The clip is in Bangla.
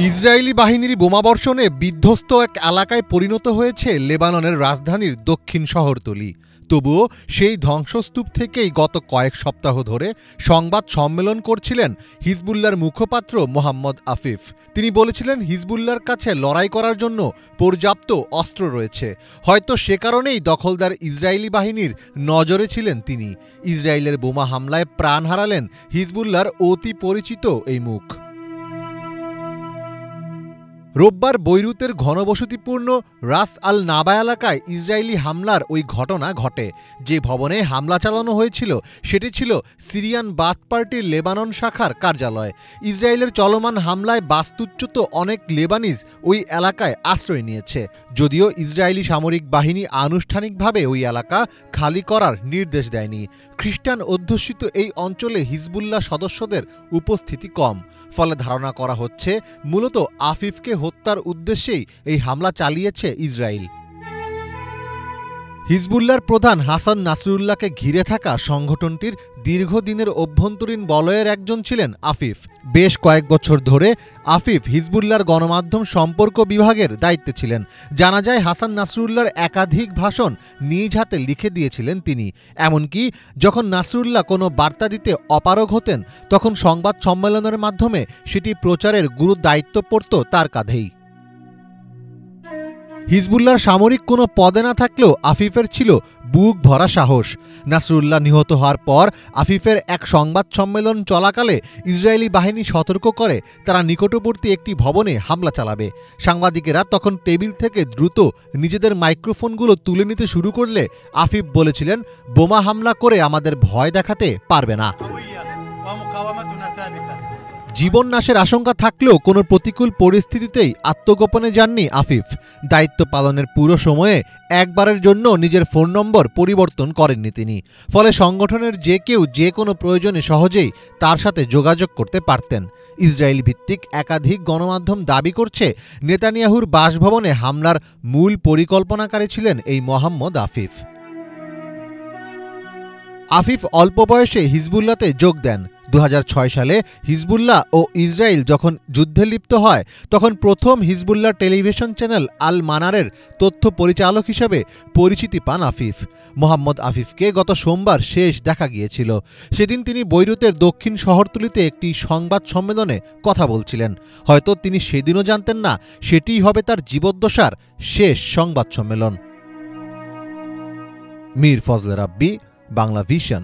ইসরায়েলি বাহিনীর বোমাবর্ষণে বিধ্বস্ত এক এলাকায় পরিণত হয়েছে লেবাননের রাজধানীর দক্ষিণ শহরতলি। তবুও সেই ধ্বংসস্তূপ থেকেই গত কয়েক সপ্তাহ ধরে সংবাদ সম্মেলন করছিলেন হিজবুল্লাহর মুখপাত্র মোহাম্মদ আফিফ। তিনি বলেছিলেন, হিজবুল্লাহর কাছে লড়াই করার জন্য পর্যাপ্ত অস্ত্র রয়েছে। হয়তো সে কারণেই দখলদার ইসরায়েলি বাহিনীর নজরে ছিলেন তিনি। ইসরায়েলের বোমা হামলায় প্রাণ হারালেন হিজবুল্লাহর অতি পরিচিত এই মুখ। রোববার বৈরুতের ঘনবসতিপূর্ণ রাস আল নাবা এলাকায় ইসরায়েলি হামলার ওই ঘটনা ঘটে। যে ভবনে হামলা চালানো হয়েছিল সেটি ছিল সিরিয়ান বাথ পার্টির লেবানন শাখার কার্যালয়। ইসরায়েলের চলমান হামলায় বাস্তুচ্যুত অনেক লেবানিজ ওই এলাকায় আশ্রয় নিয়েছে, যদিও ইসরায়েলি সামরিক বাহিনী আনুষ্ঠানিকভাবে ওই এলাকা খালি করার নির্দেশ দেয়নি। খ্রিস্টান অধ্যুষিত এই অঞ্চলে হিজবুল্লাহ সদস্যদের উপস্থিতি কম, ফলে ধারণা করা হচ্ছে মূলত আফিফকে হত্যার উদ্দেশ্যেই এই হামলা চালিয়েছে ইসরায়েল। হিজবুল্লাহর প্রধান হাসান নাসরুল্লাহকে ঘিরে থাকা সংগঠনটির দীর্ঘদিনের অভ্যন্তরীণ বলয়ের একজন ছিলেন আফিফ। বেশ কয়েক বছর ধরে আফিফ হিজবুল্লাহর গণমাধ্যম সম্পর্ক বিভাগের দায়িত্বে ছিলেন। জানা যায়, হাসান নাসরুল্লাহর একাধিক ভাষণ নিজ হাতে লিখে দিয়েছিলেন তিনি। এমনকি যখন নাসরুল্লাহ কোনো বার্তা দিতে অপারগ হতেন, তখন সংবাদ সম্মেলনের মাধ্যমে সেটি প্রচারের গুরু দায়িত্ব পড়ত তার কাঁধেই। হিজবুল্লাহর সামরিক কোনো পদে না থাকলেও আফিফের ছিল বুক ভরা সাহস। নাসরুল্লাহ নিহত হওয়ার পর আফিফের এক সংবাদ সম্মেলন চলাকালে ইসরায়েলি বাহিনী সতর্ক করে তারা নিকটবর্তী একটি ভবনে হামলা চালাবে। সাংবাদিকেরা তখন টেবিল থেকে দ্রুত নিজেদের মাইক্রোফোনগুলো তুলে নিতে শুরু করলে আফিফ বলেছিলেন, বোমা হামলা করে আমাদের ভয় দেখাতে পারবে না। জীবন নাশের আশঙ্কা থাকলেও কোনো প্রতিকূল পরিস্থিতিতেই আত্মগোপনে যাননি আফিফ। দায়িত্ব পালনের পুরো সময়ে একবারের জন্য নিজের ফোন নম্বর পরিবর্তন করেননি তিনি। ফলে সংগঠনের যে কেউ যে কোনো প্রয়োজনে সহজেই তার সাথে যোগাযোগ করতে পারতেন। ইসরায়েল ভিত্তিক একাধিক গণমাধ্যম দাবি করছে, নেতানিয়াহুর বাসভবনে হামলার মূল পরিকল্পনাকারী ছিলেন এই মোহাম্মদ আফিফ। আফিফ অল্প বয়সে হিজবুল্লাহতে যোগ দেন। 2006 সালে হিজবুল্লাহ ও ইসরায়েল যখন যুদ্ধে লিপ্ত হয়, তখন প্রথম হিজবুল্লাহ টেলিভিশন চ্যানেল আল মানারের তথ্য পরিচালক হিসেবে পরিচিতি পান আফিফ। মোহাম্মদ আফিফকে গত সোমবার শেষ দেখা গিয়েছিল। সেদিন তিনি বৈরুতের দক্ষিণ শহরতলিতে একটি সংবাদ সম্মেলনে কথা বলছিলেন। হয়তো তিনি সেদিনও জানতেন না সেটিই হবে তার জীবদ্দশার শেষ সংবাদ সম্মেলন। মীর ফজলে রাব্বি, বাংলা ভিশন।